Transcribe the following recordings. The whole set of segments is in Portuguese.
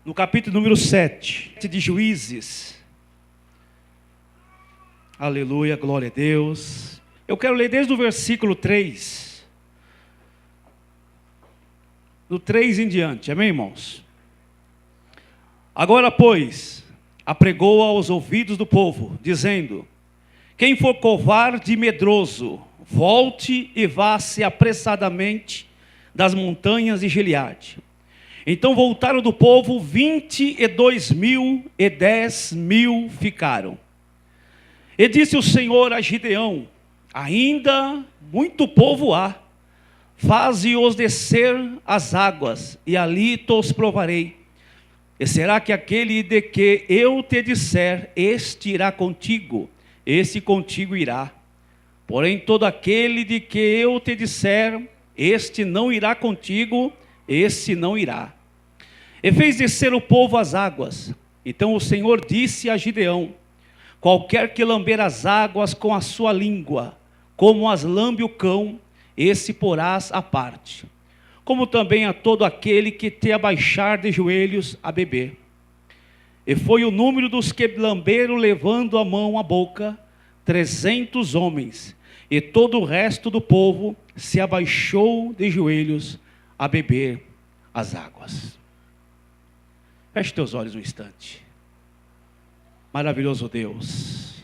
no capítulo número 7 de Juízes. Aleluia, glória a Deus. Eu quero ler desde o versículo 3. Do 3 em diante, amém, irmãos? Agora, pois, apregou aos ouvidos do povo, dizendo: quem for covarde e medroso, volte e vá-se apressadamente das montanhas de Gileade. Então voltaram do povo 22.000 e 10.000 ficaram. E disse o Senhor a Gideão: ainda muito povo há, faze-os descer as águas, e ali os provarei. E será que aquele de que eu te disser, este irá contigo, este contigo irá. Porém todo aquele de que eu te disser, este não irá contigo, esse não irá. E fez descer o povo às águas. Então o Senhor disse a Gideão: qualquer que lamber as águas com a sua língua, como as lambe o cão, esse porás à parte. Como também a todo aquele que te abaixar de joelhos a beber. E foi o número dos que lamberam levando a mão à boca, 300 homens. E todo o resto do povo se abaixou de joelhos a beber as águas. Feche teus olhos um instante. Maravilhoso Deus,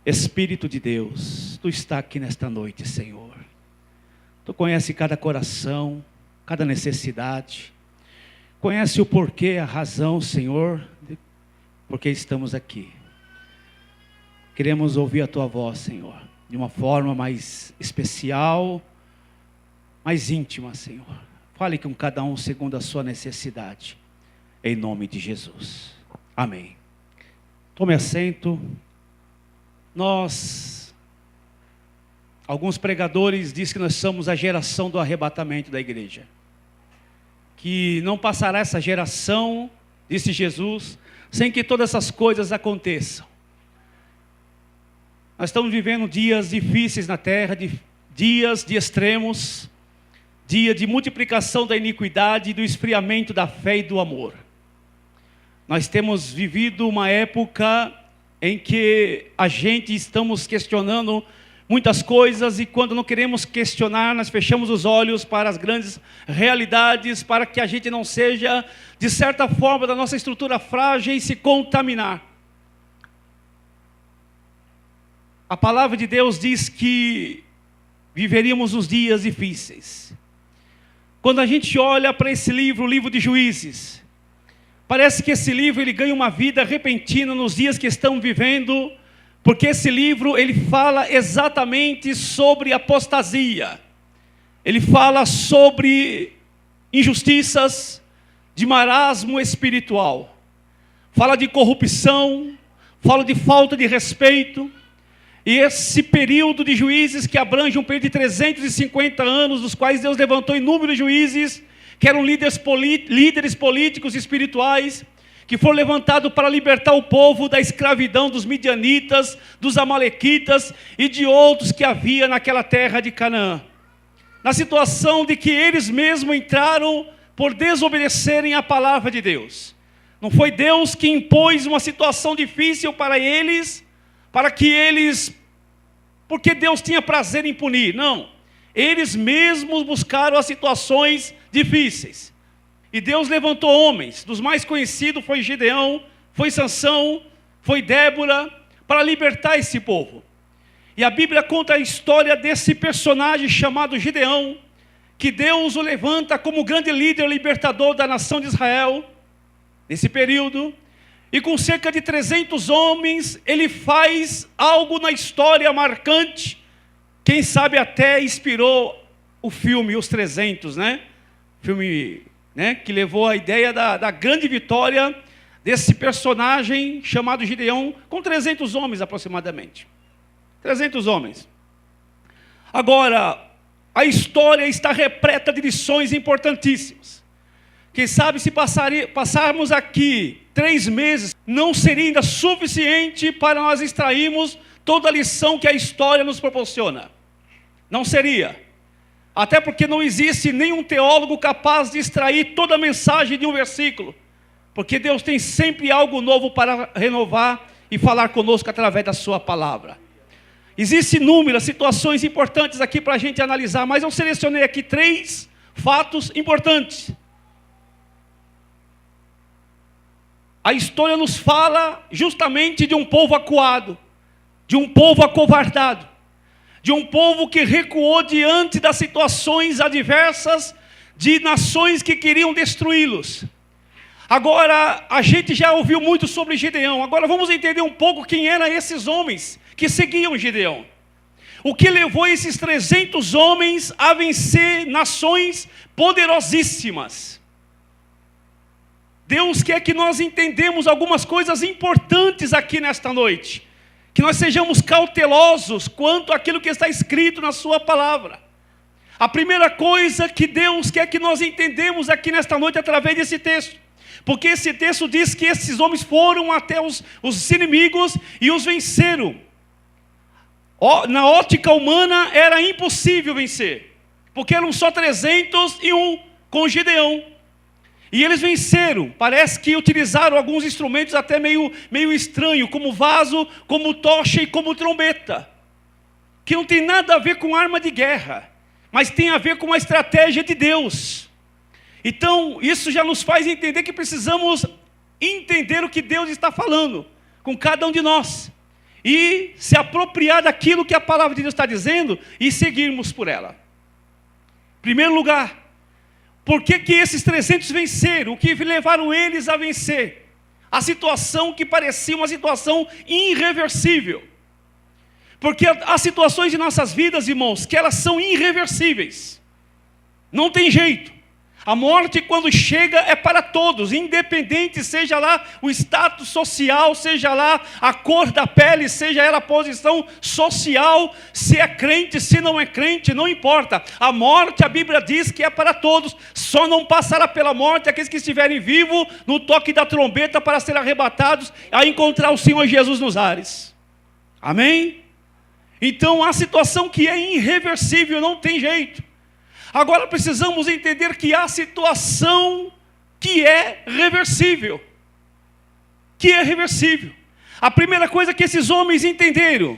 Espírito de Deus, Tu está aqui nesta noite, Senhor. Tu conhece cada coração, cada necessidade. Conhece o porquê, a razão, Senhor, porque estamos aqui. Queremos ouvir a Tua voz, Senhor, de uma forma mais especial, mais íntima, Senhor. Fale com cada um segundo a sua necessidade, em nome de Jesus. Amém. Tome assento. Alguns pregadores dizem que nós somos a geração do arrebatamento da igreja. Que não passará essa geração, disse Jesus, sem que todas essas coisas aconteçam. Nós estamos vivendo dias difíceis na terra, dias de extremos, dia de multiplicação da iniquidade e do esfriamento da fé e do amor. Nós temos vivido uma época em que estamos questionando muitas coisas, e quando não queremos questionar, nós fechamos os olhos para as grandes realidades, para que a gente não seja, de certa forma, da nossa estrutura frágil e se contaminar. A palavra de Deus diz que viveríamos os dias difíceis. Quando a gente olha para esse livro, o livro de Juízes, parece que esse livro ele ganha uma vida repentina nos dias que estamos vivendo, porque esse livro ele fala exatamente sobre apostasia. Ele fala sobre injustiças, de marasmo espiritual. Fala de corrupção, fala de falta de respeito. E esse período de juízes que abrange um período de 350 anos, dos quais Deus levantou inúmeros juízes, que eram líderes políticos e espirituais, que foram levantados para libertar o povo da escravidão dos midianitas, dos amalequitas e de outros que havia naquela terra de Canaã. Na situação de que eles mesmos entraram por desobedecerem a palavra de Deus. Não foi Deus que impôs uma situação difícil para eles, porque Deus tinha prazer em punir. Não, eles mesmos buscaram as situações difíceis. E Deus levantou homens, dos mais conhecidos foi Gideão, foi Sansão, foi Débora, para libertar esse povo. E a Bíblia conta a história desse personagem chamado Gideão, que Deus o levanta como grande líder libertador da nação de Israel, nesse período. E com cerca de 300 homens, ele faz algo na história marcante. Quem sabe até inspirou o filme Os 300, né? Filme, né, que levou a ideia da grande vitória desse personagem chamado Gideão, com 300 homens aproximadamente. 300 homens. Agora, a história está repleta de lições importantíssimas. Quem sabe se passarmos aqui 3 meses, não seria ainda suficiente para nós extrairmos toda a lição que a história nos proporciona. Não seria. Até porque não existe nenhum teólogo capaz de extrair toda a mensagem de um versículo. porque Deus tem sempre algo novo para renovar e falar conosco através da sua palavra. Existem inúmeras situações importantes aqui para a gente analisar, mas eu selecionei aqui 3 fatos importantes. A história nos fala justamente de um povo acuado, de um povo acovardado, de um povo que recuou diante das situações adversas de nações que queriam destruí-los. Agora, a gente já ouviu muito sobre Gideão. Agora vamos entender um pouco quem eram esses homens que seguiam Gideão. O que levou esses 300 homens a vencer nações poderosíssimas. Deus quer que nós entendamos algumas coisas importantes aqui nesta noite. Que nós sejamos cautelosos quanto àquilo que está escrito na sua palavra. A primeira coisa que Deus quer que nós entendemos aqui nesta noite através desse texto. Porque esse texto diz que esses homens foram até os inimigos e os venceram. Na ótica humana era impossível vencer. Porque eram só 301 com Gideão. E eles venceram. Parece que utilizaram alguns instrumentos até meio estranhos, como vaso, como tocha e como trombeta. Que não tem nada a ver com arma de guerra, mas tem a ver com a estratégia de Deus. Então, isso já nos faz entender que precisamos entender o que Deus está falando com cada um de nós. E se apropriar daquilo que a palavra de Deus está dizendo e seguirmos por ela. Em primeiro lugar, por que esses 300 venceram? O que levaram eles a vencer? A situação que parecia uma situação irreversível. Porque há situações de nossas vidas, irmãos, que elas são irreversíveis. Não tem jeito. A morte, quando chega, é para todos, independente, seja lá o status social, seja lá a cor da pele, seja ela a posição social, se é crente, se não é crente, não importa. A morte, a Bíblia diz que é para todos, só não passará pela morte aqueles que estiverem vivos no toque da trombeta para serem arrebatados a encontrar o Senhor Jesus nos ares. Amém? Então, a situação que é irreversível, não tem jeito. Agora precisamos entender que há situação que é reversível. Que é reversível. A primeira coisa que esses homens entenderam,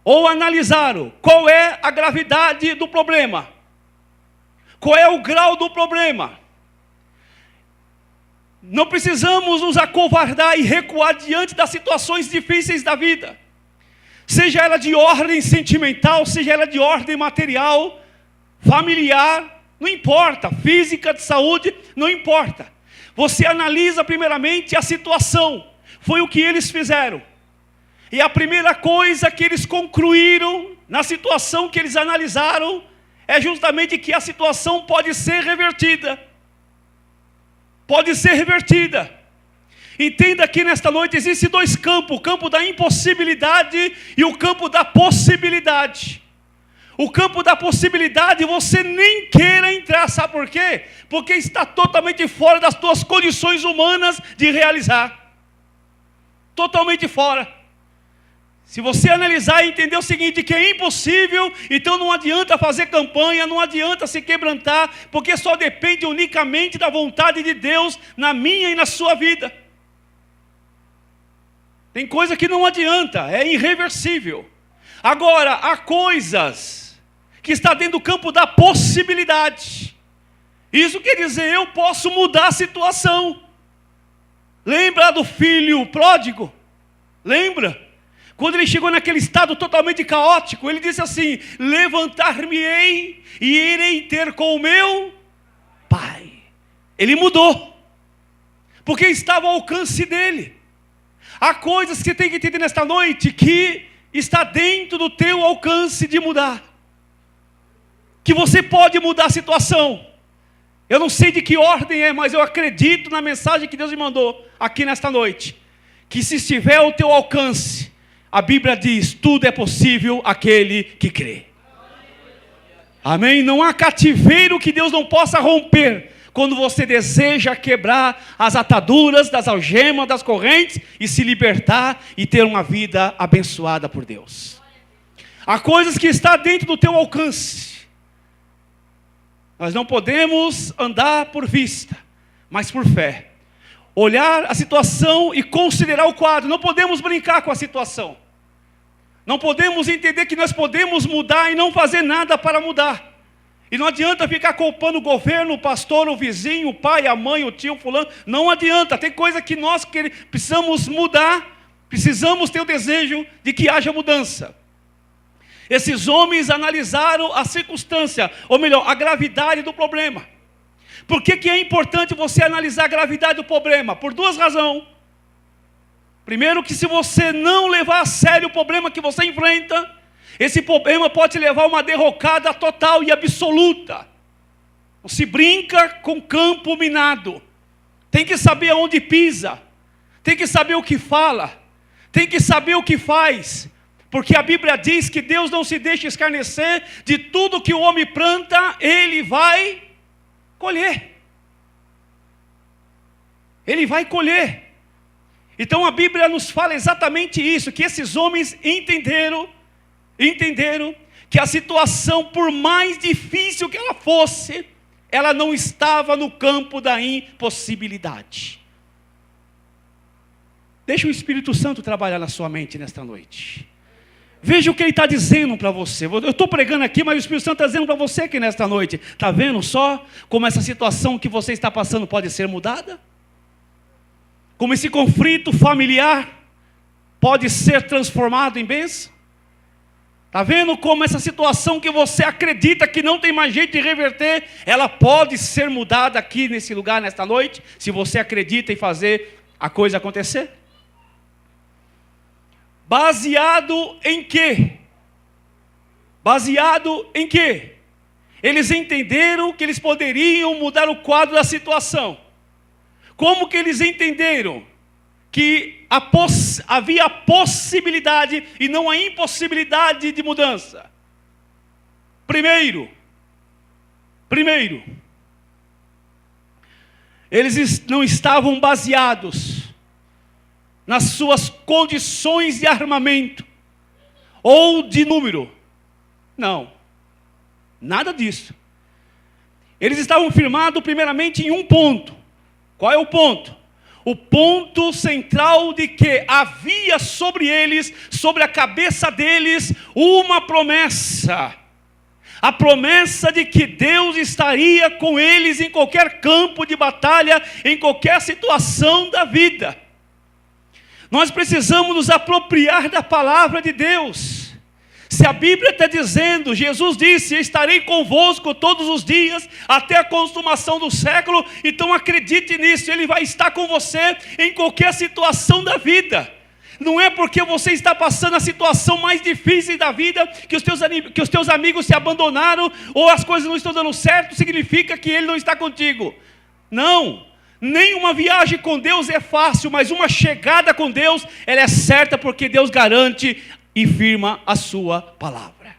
ou analisaram, qual é a gravidade do problema. Qual é o grau do problema. Não precisamos nos acovardar e recuar diante das situações difíceis da vida. Seja ela de ordem sentimental, seja ela de ordem material, familiar, não importa, física, de saúde, não importa. Você analisa primeiramente a situação, foi o que eles fizeram. E a primeira coisa que eles concluíram na situação que eles analisaram é justamente que a situação pode ser revertida. Pode ser revertida. Entenda que nesta noite existem 2 campos, o campo da impossibilidade e o campo da possibilidade. O campo da possibilidade você nem queira entrar, sabe por quê? Porque está totalmente fora das tuas condições humanas de realizar. Totalmente fora. Se você analisar e entender o seguinte, que é impossível, então não adianta fazer campanha, não adianta se quebrantar, porque só depende unicamente da vontade de Deus na minha e na sua vida. Tem coisa que não adianta, é irreversível. Agora, há coisas que está dentro do campo da possibilidade. Isso quer dizer, eu posso mudar a situação. Lembra do filho pródigo? Lembra? Quando ele chegou naquele estado totalmente caótico, ele disse assim, levantar-me-ei e irei ter com o meu pai. Ele mudou, porque estava ao alcance dele. Há coisas que você tem que entender nesta noite, que está dentro do teu alcance de mudar. Que você pode mudar a situação. Eu não sei de que ordem é, mas eu acredito na mensagem que Deus me mandou aqui nesta noite. Que se estiver ao teu alcance, a Bíblia diz, tudo é possível àquele que crê. Amém? Não há cativeiro que Deus não possa romper, quando você deseja quebrar as ataduras, das algemas, das correntes, e se libertar e ter uma vida abençoada por Deus. Há coisas que estão dentro do teu alcance. Nós não podemos andar por vista, mas por fé. olhar a situação e considerar o quadro. Não podemos brincar com a situação. Não podemos entender que nós podemos mudar e não fazer nada para mudar. E não adianta ficar culpando o governo, o pastor, o vizinho, o pai, a mãe, o tio, o fulano. Não adianta. Tem coisa que nós precisamos mudar. Precisamos ter o desejo de que haja mudança. Esses homens analisaram a circunstância, ou melhor, a gravidade do problema. Por que é importante você analisar a gravidade do problema? Por duas razões. Primeiro, que se você não levar a sério o problema que você enfrenta, esse problema pode te levar a uma derrocada total e absoluta. Não se brinca com campo minado. Tem que saber aonde pisa. Tem que saber o que fala. Tem que saber o que faz. Porque a Bíblia diz que Deus não se deixa escarnecer. De tudo que o homem planta, ele vai colher. Ele vai colher. Então a Bíblia nos fala exatamente isso. Que esses homens entenderam que a situação, por mais difícil que ela fosse, ela não estava no campo da impossibilidade. Deixa o Espírito Santo trabalhar na sua mente nesta noite. Veja o que ele está dizendo para você. Eu estou pregando aqui, mas o Espírito Santo está dizendo para você aqui nesta noite. Está vendo só como essa situação que você está passando pode ser mudada? Como esse conflito familiar pode ser transformado em bênção? Está vendo como essa situação que você acredita que não tem mais jeito de reverter, ela pode ser mudada aqui nesse lugar, nesta noite, se você acredita em fazer a coisa acontecer? Baseado em quê? Baseado em quê? Eles entenderam que eles poderiam mudar o quadro da situação. Como que eles entenderam que havia a possibilidade e não a impossibilidade de mudança? Primeiro, eles não estavam baseados nas suas condições de armamento ou de número. Não, nada disso. Eles estavam firmados primeiramente em um ponto. Qual é o ponto? O ponto central de que havia sobre eles, sobre a cabeça deles, uma promessa. A promessa de que Deus estaria com eles em qualquer campo de batalha, em qualquer situação da vida. Nós precisamos nos apropriar da palavra de Deus. Se a Bíblia está dizendo, Jesus disse, estarei convosco todos os dias, até a consumação do século, então acredite nisso, Ele vai estar com você em qualquer situação da vida. Não é porque você está passando a situação mais difícil da vida, que os teus amigos se abandonaram, ou as coisas não estão dando certo, significa que Ele não está contigo. Não. Nenhuma viagem com Deus é fácil, mas uma chegada com Deus, ela é certa, porque Deus garante e firma a sua palavra.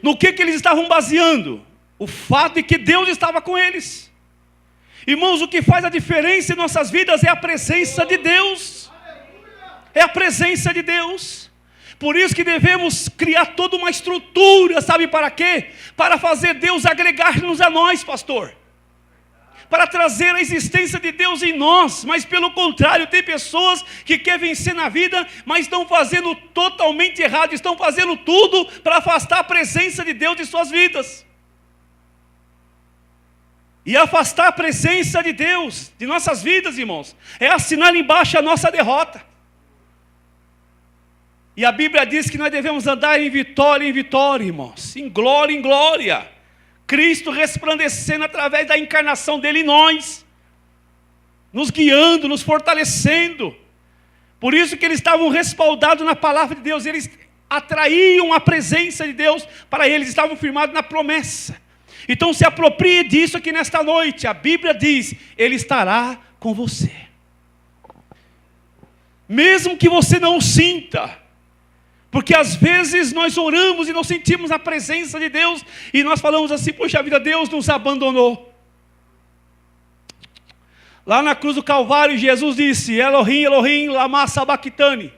No que eles estavam baseando? O fato de que Deus estava com eles. Irmãos, o que faz a diferença em nossas vidas é a presença de Deus. É a presença de Deus. Por isso que devemos criar toda uma estrutura, sabe para quê? Para fazer Deus agregar-nos a nós, pastor. Para trazer a existência de Deus em nós. Mas pelo contrário, tem pessoas que querem vencer na vida, mas estão fazendo totalmente errado, estão fazendo tudo para afastar a presença de Deus de suas vidas. E afastar a presença de Deus de nossas vidas, irmãos, é assinar embaixo a nossa derrota. E a Bíblia diz que nós devemos andar em vitória, irmãos, em glória. Cristo resplandecendo através da encarnação dele em nós, nos guiando, nos fortalecendo. Por isso que eles estavam respaldados na palavra de Deus, eles atraíam a presença de Deus para eles, estavam firmados na promessa. Então se aproprie disso aqui nesta noite. A Bíblia diz, Ele estará com você. Mesmo que você não sinta. Porque às vezes nós oramos e não sentimos a presença de Deus, e nós falamos assim, poxa vida, Deus nos abandonou. Lá na cruz do Calvário, Jesus disse, Elohim, Elohim, lama sabachthani.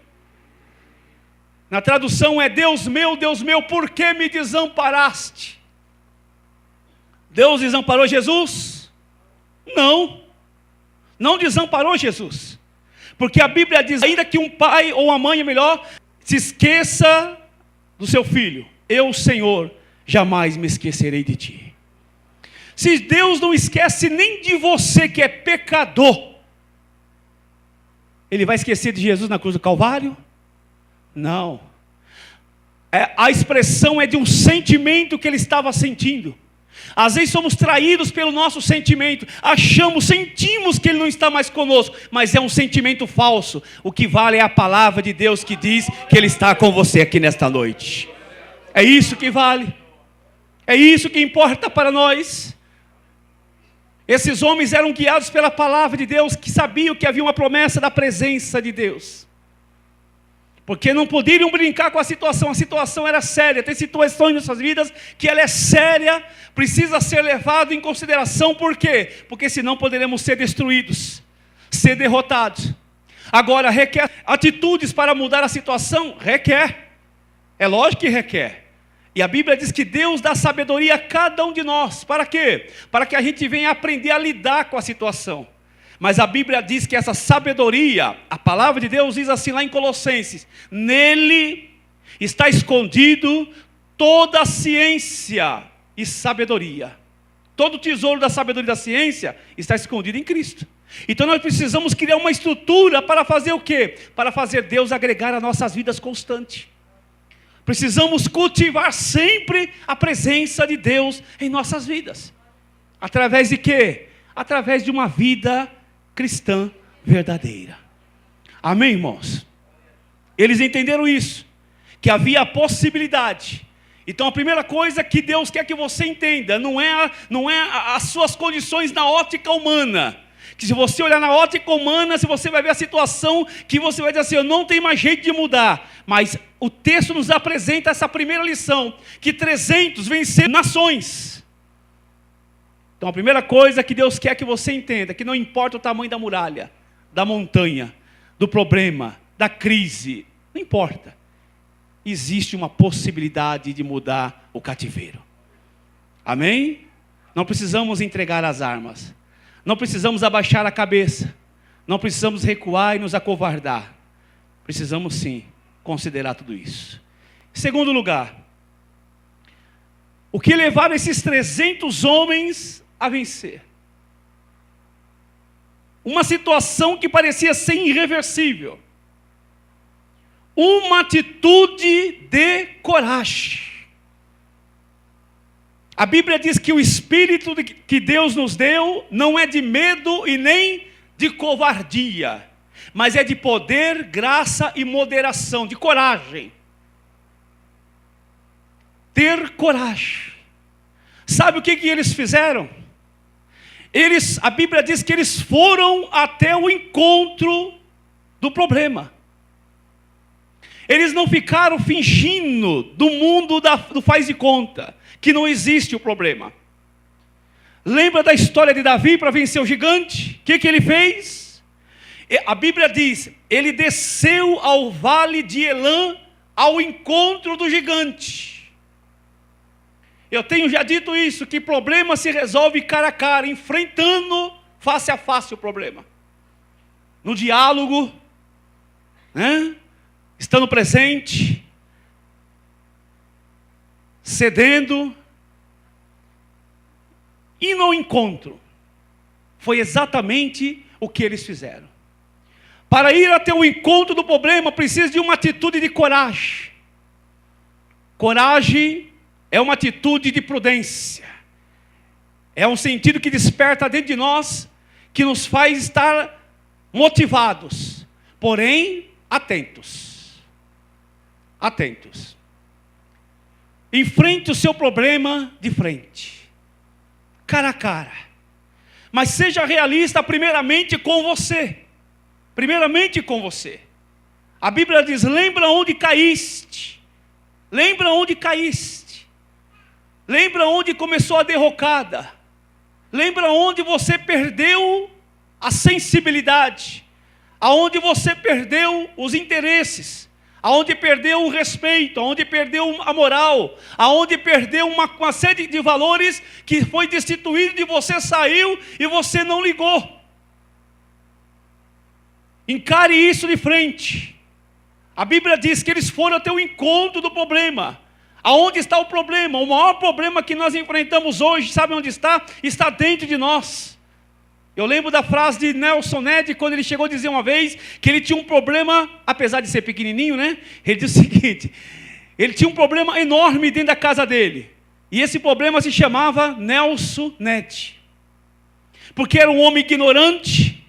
Na tradução é, Deus meu, por que me desamparaste? Deus desamparou Jesus? Não. Não desamparou Jesus. Porque a Bíblia diz, ainda que um pai ou uma mãe, é melhor, se esqueça do seu filho. Eu, Senhor, jamais me esquecerei de ti. Se Deus não esquece nem de você que é pecador, Ele vai esquecer de Jesus na cruz do Calvário? Não. A expressão é de um sentimento que Ele estava sentindo. Às vezes somos traídos pelo nosso sentimento, sentimos que Ele não está mais conosco, mas é um sentimento falso. O que vale é a palavra de Deus que diz que Ele está com você aqui nesta noite. É isso que vale, é isso que importa para nós. Esses homens eram guiados pela palavra de Deus, que sabiam que havia uma promessa da presença de Deus. Porque não poderiam brincar com a situação era séria. Tem situações em nossas vidas que ela é séria, precisa ser levada em consideração. Por quê? Porque senão poderemos ser destruídos, ser derrotados. Agora, requer atitudes para mudar a situação? Requer. É lógico que requer. E a Bíblia diz que Deus dá sabedoria a cada um de nós. Para quê? Para que a gente venha aprender a lidar com a situação. Mas a Bíblia diz que essa sabedoria, a palavra de Deus diz assim lá em Colossenses, nele está escondido toda a ciência e sabedoria. Todo o tesouro da sabedoria e da ciência está escondido em Cristo. Então nós precisamos criar uma estrutura para fazer o quê? Para fazer Deus agregar a nossas vidas constante. Precisamos cultivar sempre a presença de Deus em nossas vidas. Através de quê? Através de uma vida cristã verdadeira. Amém, irmãos? Eles entenderam isso, que havia a possibilidade. Então a primeira coisa que Deus quer que você entenda, não é as suas condições na ótica humana. Que se você olhar na ótica humana, se você vai ver a situação, que você vai dizer assim, eu não tenho mais jeito de mudar. Mas o texto nos apresenta essa primeira lição, que 300 venceram nações. Então a primeira coisa que Deus quer que você entenda, que não importa o tamanho da muralha, da montanha, do problema, da crise, não importa. Existe uma possibilidade de mudar o cativeiro. Amém? Não precisamos entregar as armas. Não precisamos abaixar a cabeça. Não precisamos recuar e nos acovardar. Precisamos sim considerar tudo isso. Segundo lugar, o que levaram esses 300 homens a vencer? Uma situação que parecia ser irreversível. Uma atitude de coragem. A Bíblia diz que o espírito que Deus nos deu não é de medo e nem de covardia, mas é de poder, graça e moderação, de coragem. Ter coragem. Sabe o que eles fizeram? A Bíblia diz que eles foram até o encontro do problema. Eles não ficaram fingindo do mundo do faz de conta, que não existe o problema. Lembra da história de Davi para vencer o gigante? O que ele fez? A Bíblia diz, ele desceu ao vale de Elã, ao encontro do gigante. Eu tenho já dito isso, que problema se resolve cara a cara, enfrentando face a face o problema. No diálogo, né? Estando presente, cedendo, e no encontro. Foi exatamente o que eles fizeram. Para ir até o encontro do problema, precisa de uma atitude de coragem. Coragem é uma atitude de prudência. É um sentido que desperta dentro de nós, que nos faz estar motivados, porém atentos. Atentos. Enfrente o seu problema de frente, cara a cara. Mas seja realista primeiramente com você. Primeiramente com você. A Bíblia diz, lembra onde caíste. Lembra onde caíste. Lembra onde começou a derrocada. Lembra onde você perdeu a sensibilidade. Aonde você perdeu os interesses. Aonde perdeu o respeito, aonde perdeu a moral, aonde perdeu uma série de valores que foi destituído de você, saiu e você não ligou. Encare isso de frente. A Bíblia diz que eles foram até o encontro do problema. Aonde está o problema? O maior problema que nós enfrentamos hoje, sabe onde está? Está dentro de nós. Eu lembro da frase de Nelson Ned, quando ele chegou a dizer uma vez que ele tinha um problema, apesar de ser pequenininho, né? Ele disse o seguinte: ele tinha um problema enorme dentro da casa dele. E esse problema se chamava Nelson Ned. Porque era um homem ignorante,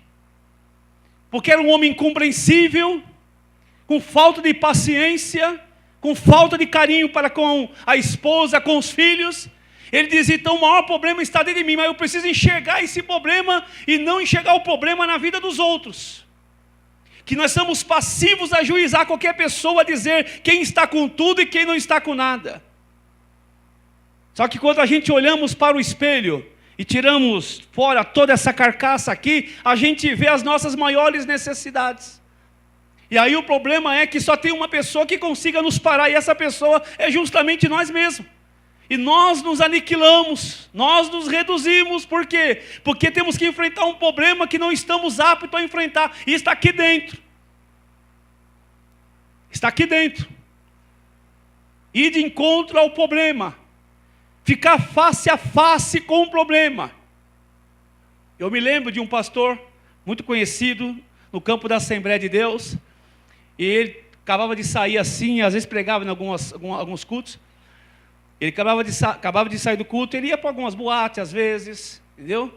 porque era um homem incompreensível, com falta de paciência, com falta de carinho para com a esposa, com os filhos. Ele diz: então o maior problema está dentro de mim, mas eu preciso enxergar esse problema e não enxergar o problema na vida dos outros. Que nós somos passivos a juizar qualquer pessoa, a dizer quem está com tudo e quem não está com nada. Só que quando a gente olhamos para o espelho e tiramos fora toda essa carcaça aqui, a gente vê as nossas maiores necessidades. E aí o problema é que só tem uma pessoa que consiga nos parar, e essa pessoa é justamente nós mesmos. E nós nos aniquilamos, nós nos reduzimos. Por quê? Porque temos que enfrentar um problema que não estamos aptos a enfrentar, e está aqui dentro. Está aqui dentro. Ir de encontro ao problema, ficar face a face com o problema. Eu me lembro de um pastor muito conhecido no campo da Assembleia de Deus, e ele acabava de sair assim, às vezes pregava em alguns cultos. Ele acabava de sair do culto, ele ia para algumas boates às vezes, entendeu?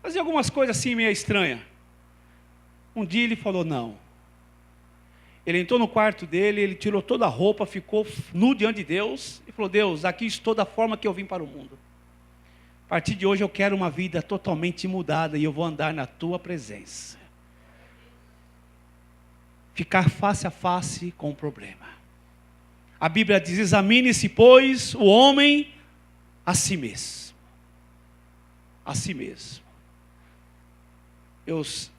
Fazia algumas coisas assim meio estranhas. Um dia ele falou não. Ele entrou no quarto dele, ele tirou toda a roupa, ficou nu diante de Deus, e falou: Deus, aqui estou da forma que eu vim para o mundo. A partir de hoje eu quero uma vida totalmente mudada, e eu vou andar na tua presença. Ficar face a face com o problema. A Bíblia diz: examine-se, pois, o homem a si mesmo. A si mesmo.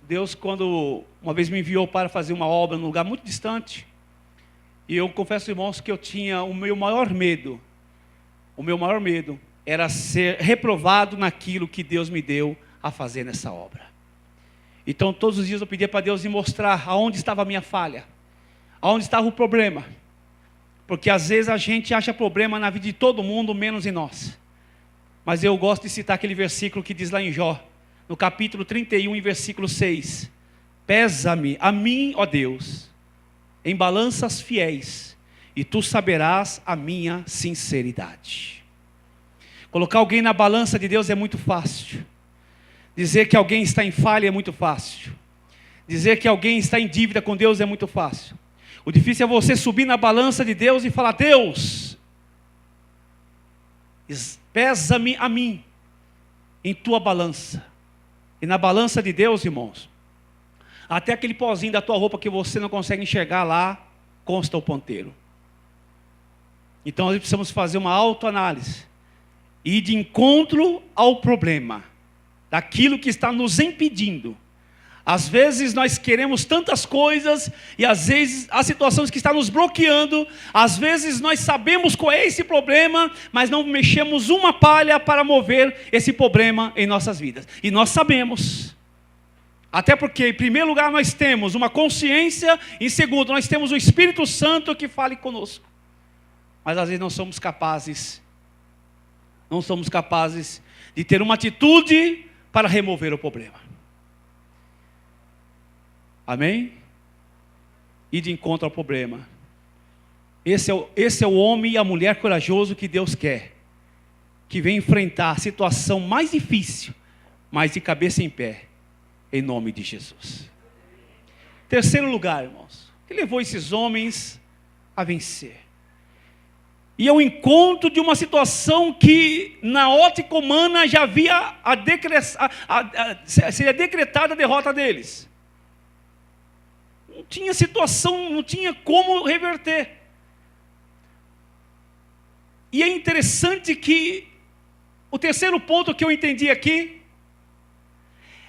Deus, quando uma vez me enviou para fazer uma obra num lugar muito distante, e eu confesso, irmãos, que eu tinha o meu maior medo era ser reprovado naquilo que Deus me deu a fazer nessa obra. Então todos os dias eu pedia para Deus me mostrar aonde estava a minha falha, aonde estava o problema. Porque às vezes a gente acha problema na vida de todo mundo, menos em nós. Mas eu gosto de citar aquele versículo que diz lá em Jó, no capítulo 31, em versículo 6. Pesa-me a mim, ó Deus, em balanças fiéis, e tu saberás a minha sinceridade. Colocar alguém na balança de Deus é muito fácil. Dizer que alguém está em falha é muito fácil. Dizer que alguém está em dívida com Deus é muito fácil. O difícil é você subir na balança de Deus e falar: Deus, pesa-me a mim em tua balança. E na balança de Deus, irmãos, até aquele pozinho da tua roupa que você não consegue enxergar lá, consta o ponteiro. Então nós precisamos fazer uma autoanálise, ir de encontro ao problema, daquilo que está nos impedindo. Às vezes nós queremos tantas coisas, e às vezes há situações que estão nos bloqueando. Às vezes nós sabemos qual é esse problema, mas não mexemos uma palha para mover esse problema em nossas vidas. E nós sabemos, até porque em primeiro lugar nós temos uma consciência, em segundo nós temos o Espírito Santo que fale conosco. Mas às vezes não somos capazes de ter uma atitude para remover o problema. Amém? E de encontro ao problema. Esse é o homem e a mulher corajoso que Deus quer, que vem enfrentar a situação mais difícil, mas de cabeça em pé, em nome de Jesus. Terceiro lugar, irmãos, que levou esses homens a vencer. E ao encontro de uma situação que na ótica humana já havia seria decretada a derrota deles. Não tinha situação, não tinha como reverter. E é interessante que o terceiro ponto que eu entendi aqui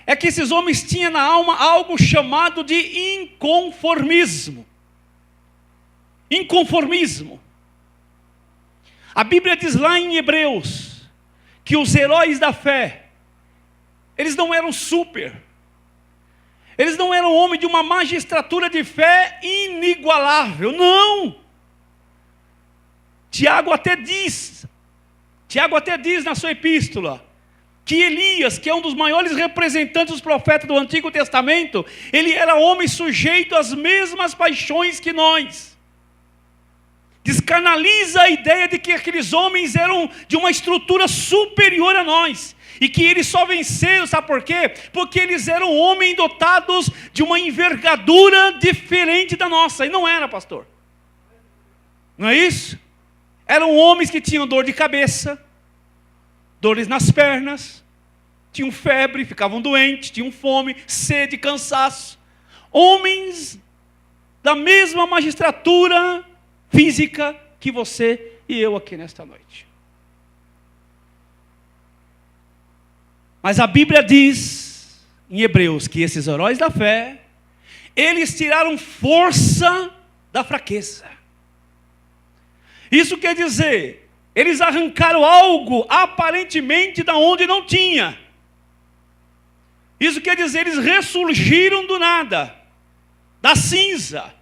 é que esses homens tinham na alma algo chamado de inconformismo. Inconformismo. A Bíblia diz lá em Hebreus que os heróis da fé, eles não eram super. Eles não eram homens de uma magistratura de fé inigualável, não. Tiago até diz na sua epístola, que Elias, que é um dos maiores representantes dos profetas do Antigo Testamento, ele era homem sujeito às mesmas paixões que nós. Descanaliza a ideia de que aqueles homens eram de uma estrutura superior a nós. E que eles só venceram, sabe por quê? Porque eles eram homens dotados de uma envergadura diferente da nossa. E não era, pastor. Não é isso? Eram homens que tinham dor de cabeça, dores nas pernas, tinham febre, ficavam doentes, tinham fome, sede, cansaço. Homens da mesma magistratura física que você e eu aqui nesta noite. Mas a Bíblia diz, em Hebreus, que esses heróis da fé, eles tiraram força da fraqueza. Isso quer dizer, eles arrancaram algo aparentemente da onde não tinha. Isso quer dizer, eles ressurgiram do nada, da cinza,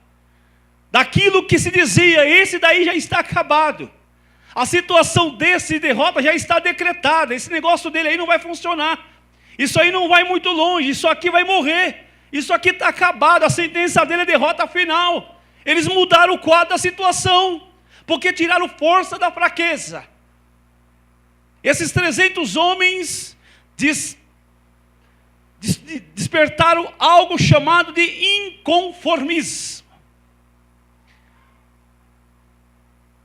daquilo que se dizia, esse daí já está acabado. A situação desse derrota já está decretada. Esse negócio dele aí não vai funcionar. Isso aí não vai muito longe. Isso aqui vai morrer. Isso aqui está acabado. A sentença dele é derrota final. Eles mudaram o quadro da situação, porque tiraram força da fraqueza. Esses 300 homens despertaram algo chamado de inconformismo.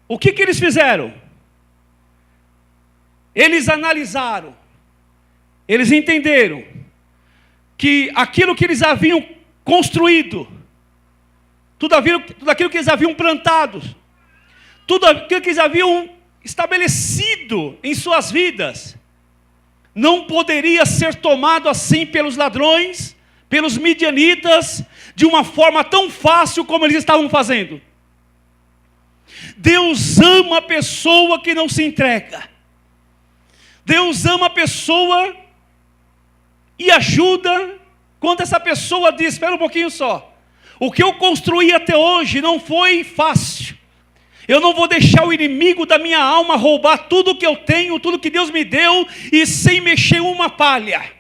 O que eles fizeram? Eles analisaram, eles entenderam que aquilo que eles haviam construído, tudo aquilo que eles haviam plantado, tudo aquilo que eles haviam estabelecido em suas vidas, não poderia ser tomado assim pelos ladrões, pelos midianitas, de uma forma tão fácil como eles estavam fazendo. Deus ama a pessoa que não se entrega. Deus ama a pessoa e ajuda quando essa pessoa diz, espera um pouquinho só, o que eu construí até hoje não foi fácil. Eu não vou deixar o inimigo da minha alma roubar tudo que eu tenho, tudo que Deus me deu, e sem mexer uma palha.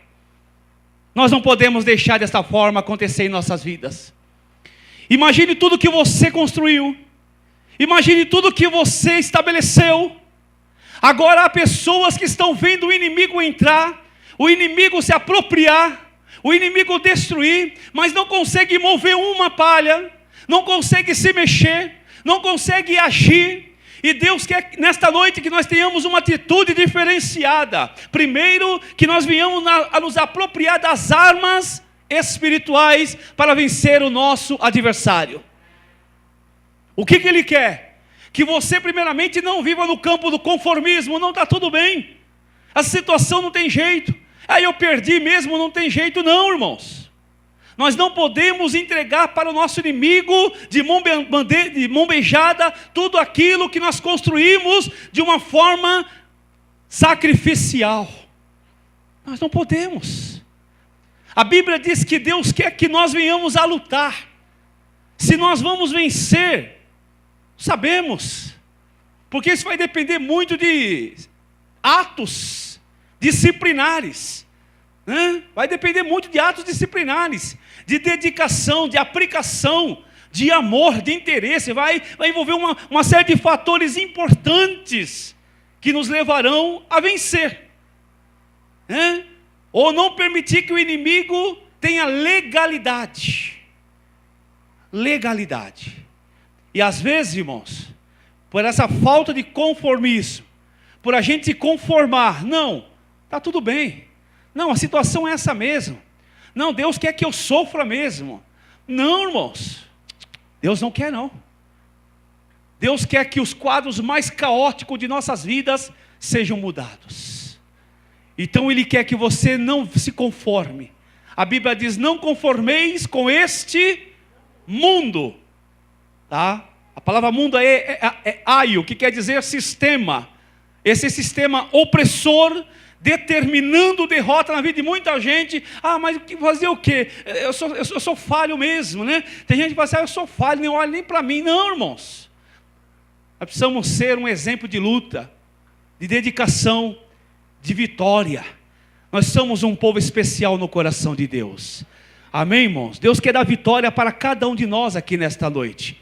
Nós não podemos deixar dessa forma acontecer em nossas vidas. Imagine tudo que você construiu. Imagine tudo que você estabeleceu. Agora há pessoas que estão vendo o inimigo entrar, o inimigo se apropriar, o inimigo destruir, mas não consegue mover uma palha, não consegue se mexer, não consegue agir. E Deus quer nesta noite que nós tenhamos uma atitude diferenciada. Primeiro, que nós venhamos a nos apropriar das armas espirituais para vencer o nosso adversário. O que Ele quer? Que você primeiramente não viva no campo do conformismo. Não, está tudo bem, a situação não tem jeito, aí eu perdi mesmo, não tem jeito não, irmãos. Nós não podemos entregar para o nosso inimigo de mão beijada tudo aquilo que nós construímos de uma forma sacrificial. Nós não podemos. A Bíblia diz que Deus quer que nós venhamos a lutar. Se nós vamos vencer, sabemos, porque isso vai depender muito de atos disciplinares, né? Vai depender muito de atos disciplinares, de dedicação, de aplicação, de amor, de interesse. Vai envolver uma série de fatores importantes que nos levarão a vencer, né? Ou não permitir que o inimigo tenha legalidade. E às vezes, irmãos, por essa falta de conformismo, por a gente se conformar, não, está tudo bem, não, a situação é essa mesmo, não, Deus quer que eu sofra mesmo. Não, irmãos, Deus não quer não. Deus quer que os quadros mais caóticos de nossas vidas sejam mudados. Então Ele quer que você não se conforme. A Bíblia diz, não conformeis com este mundo. Tá? A palavra mundo é aio, que quer dizer sistema. Esse sistema opressor determinando derrota na vida de muita gente. Ah, mas fazer o quê? Eu sou falho mesmo, né? Tem gente que fala assim, eu sou falho, nem olha nem para mim. Não, irmãos. Nós precisamos ser um exemplo de luta, de dedicação, de vitória. Nós somos um povo especial no coração de Deus. Amém, irmãos? Deus quer dar vitória para cada um de nós aqui nesta noite.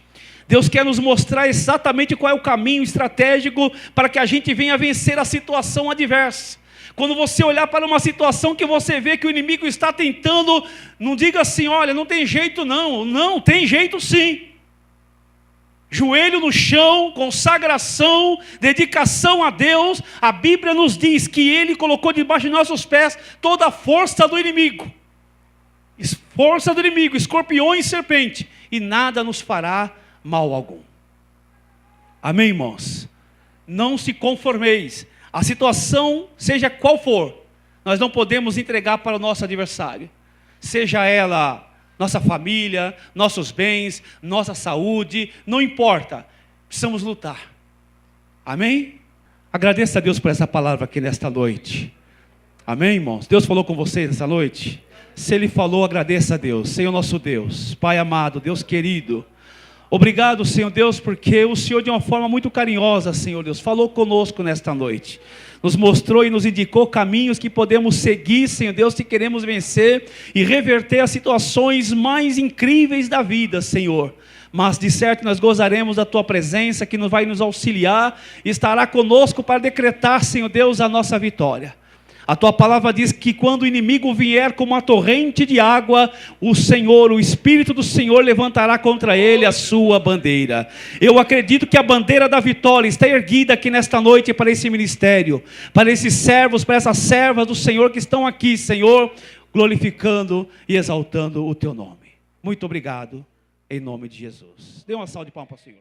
Deus quer nos mostrar exatamente qual é o caminho estratégico para que a gente venha vencer a situação adversa. Quando você olhar para uma situação que você vê que o inimigo está tentando, não diga assim, olha, não tem jeito não. Não, tem jeito sim. Joelho no chão, consagração, dedicação a Deus. A Bíblia nos diz que Ele colocou debaixo de nossos pés toda a força do inimigo. Força do inimigo, escorpiões e serpente. E nada nos fará mal algum. Amém, irmãos? Não se conformeis. A situação, seja qual for, nós não podemos entregar para o nosso adversário. Seja ela nossa família, nossos bens, nossa saúde, não importa. Precisamos lutar. Amém? Agradeça a Deus por essa palavra aqui nesta noite. Amém, irmãos? Deus falou com vocês nessa noite? Se Ele falou, agradeça a Deus. Senhor nosso Deus, Pai amado, Deus querido, obrigado, Senhor Deus, porque o Senhor de uma forma muito carinhosa, Senhor Deus, falou conosco nesta noite. Nos mostrou e nos indicou caminhos que podemos seguir, Senhor Deus, se queremos vencer e reverter as situações mais incríveis da vida, Senhor. Mas de certo nós gozaremos da Tua presença, que vai nos auxiliar e estará conosco para decretar, Senhor Deus, a nossa vitória. A Tua palavra diz que quando o inimigo vier como uma torrente de água, o Senhor, o Espírito do Senhor levantará contra ele a sua bandeira. Eu acredito que a bandeira da vitória está erguida aqui nesta noite para esse ministério, para esses servos, para essas servas do Senhor que estão aqui, Senhor, glorificando e exaltando o Teu nome. Muito obrigado, em nome de Jesus. Dê uma salva de palmas para o Senhor.